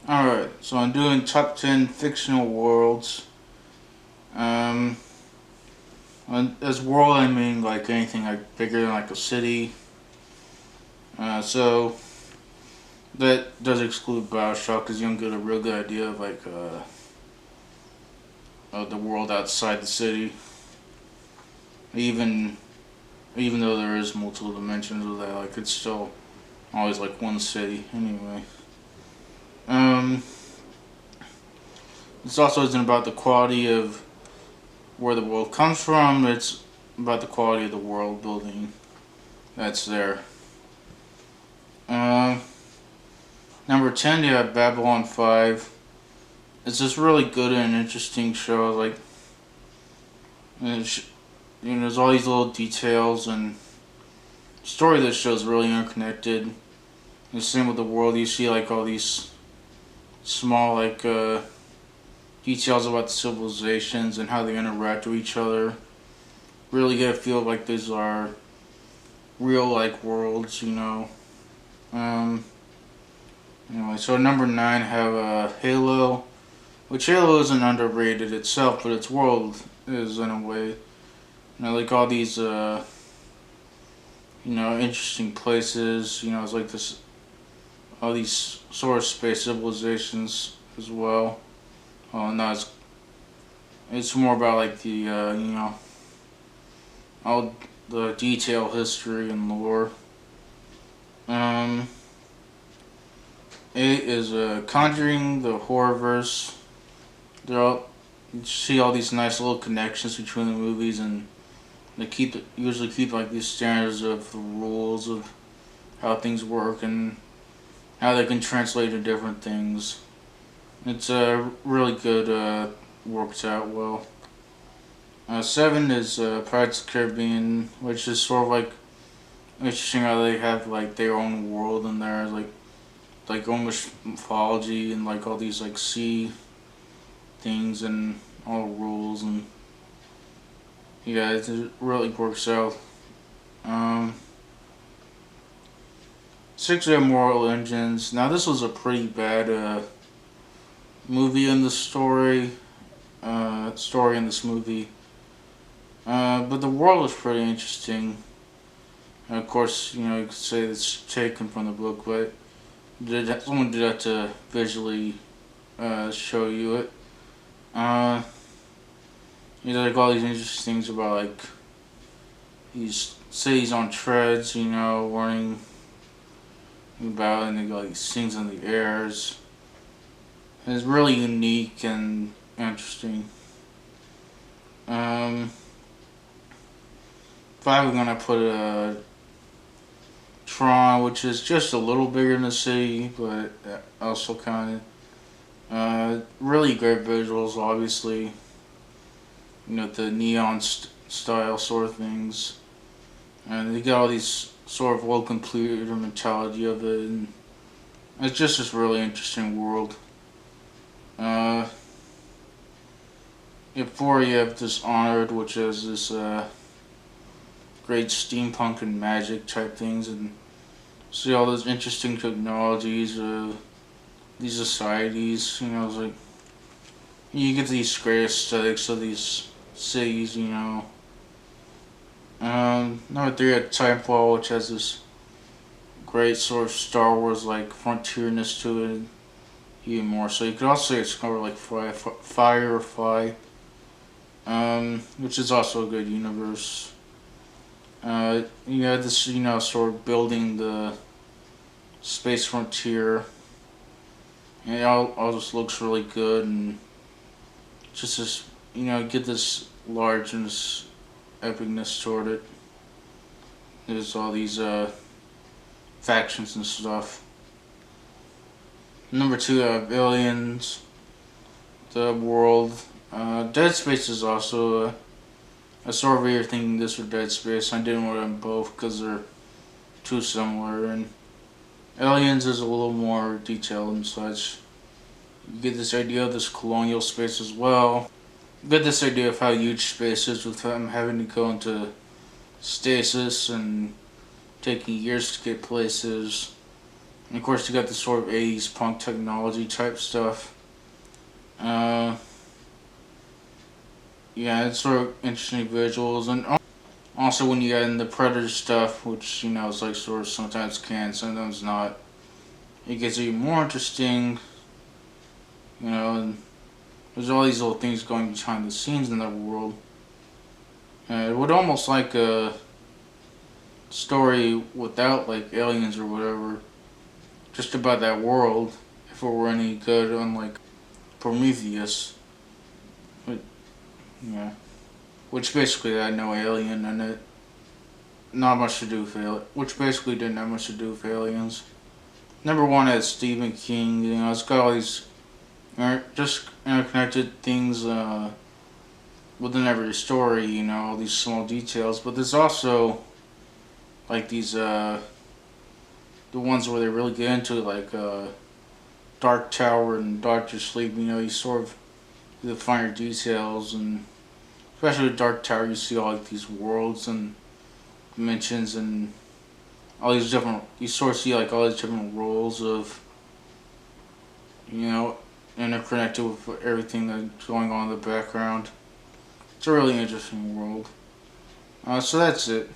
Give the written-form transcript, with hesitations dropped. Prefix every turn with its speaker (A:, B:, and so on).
A: Alright, so I'm doing top 10 fictional worlds. Um, as world, I mean like anything like bigger than like a city. So that does exclude Bioshock because you don't get a real good idea of like of the world outside the city. Even even though there is multiple dimensions of that, like it's still always like one city anyway. Um, this also isn't about the quality of where the world comes from. It's about the quality of the world building that's there. Uh, Number 10, you have Babylon 5. It's just really good and interesting show. Like, there's all these little details and story of this show is really interconnected. The same with the world. You see like all these small details about the civilizations and how they interact with each other. Really get a feel like these are real like worlds. Um, anyway, so number 9 have Halo, which Halo isn't underrated itself, but its world is in a way. Like all these interesting places. It's like this all these sort of space civilizations as well. No, it's more about like the all the detail, history, and lore. Um, it is Conjuring the Horrorverse. You see all these nice little connections between the movies, and they usually keep like these standards of the rules of how things work and how they can translate to different things. It's really good. Works out well. 7 is Pirates of the Caribbean, which is sort of like interesting how they have like their own world in there, like almost mythology and like all these like sea things and all the rules, and yeah, it really works out. Um, 6 are Moral Engines. Now this was a pretty bad movie in the story in this movie. But the world was pretty interesting. And of course, you could say it's taken from the book, but someone did have to visually show you it. Uh, like all these interesting things about like these cities on treads, warning about, and they got these things in the airs. It's really unique and interesting. 5, we're gonna put Tron, which is just a little bigger than the city, but also kind of really great visuals. Obviously, the neon style sort of things, and they got all these sort of world completer mentality of it, and it's just this really interesting world. At 4, you have Dishonored, which is this great steampunk and magic type things, and see all those interesting technologies of these societies. It's like you get these great aesthetics of these cities. Number 3 at Timefall, which has this great sort of Star Wars like frontierness to it, even more. So you could also say it's kind of like Firefly, which is also a good universe. You had this, sort of building the space frontier, and it all just looks really good, and just this, get this largeness, epicness toward it. There's all these factions and stuff. Number 2, Aliens, the world. Dead Space is also I sort of here thinking this or Dead Space. I didn't want them both because they're too similar, and Aliens is a little more detailed and such. You get this idea of this colonial space as well. You get this idea of how huge space is with them having to go into stasis and taking years to get places. And of course, you got the sort of 80s punk technology type stuff. Uh, yeah, it's sort of interesting visuals. And also, when you get in the Predator stuff, which, is like sort of sometimes can, sometimes not, it gets even more interesting, and there's all these little things going behind the scenes in that world. It would almost like a story without like aliens or whatever, just about that world, if it were any good, unlike Prometheus. But, yeah. Which basically had no alien in it. Not much to do with which basically didn't have much to do with aliens. Number one has Stephen King. It's got all these just interconnected things within every story. All these small details. But there's also like these the ones where they really get into it, like Dark Tower and Doctor Sleep. You sort of the finer details, and especially with Dark Tower, you see all like these worlds and dimensions and all these different. You sort of see like all these different roles of, interconnected with everything that's going on in the background. It's a really interesting world. So that's it.